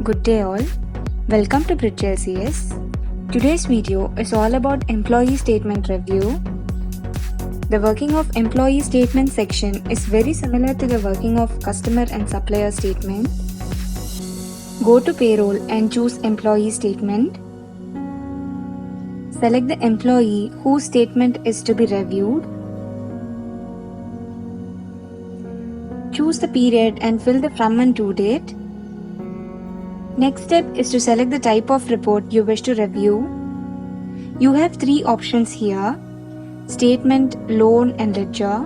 Good day all. Welcome to Bridge LCS. Today's video is all about employee statement review. The working of employee statement section is very similar to the working of customer and supplier statement. Go to payroll and choose employee statement. Select the employee whose statement is to be reviewed. Choose the period and fill the from and to date. Next step is to select the type of report you wish to review. You have three options here: statement, loan and ledger.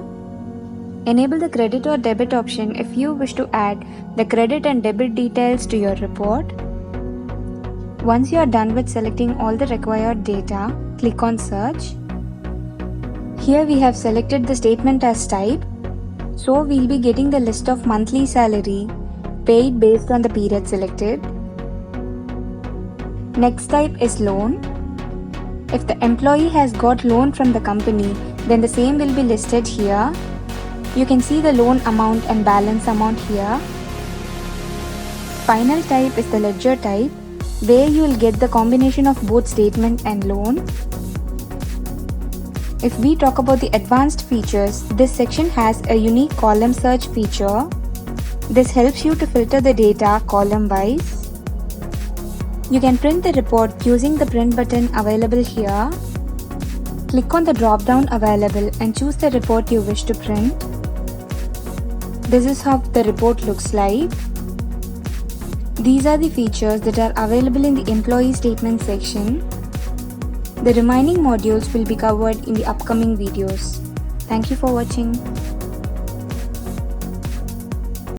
Enable the credit or debit option if you wish to add the credit and debit details to your report. Once you are done with selecting all the required data, click on search. Here we have selected the statement as type, so we'll be getting the list of monthly salary paid based on the period selected. Next type is loan. If the employee has got loan from the company, then the same will be listed here. You can see the loan amount and balance amount here. Final type is the ledger type, where you will get the combination of both statement and loan. If we talk about the advanced features, this section has a unique column search feature. This helps you to filter the data column-wise. You can print the report using the print button available here. Click on the drop-down available and choose the report you wish to print. This is how the report looks like. These are the features that are available in the employee statement section. The remaining modules will be covered in the upcoming videos. Thank you for watching.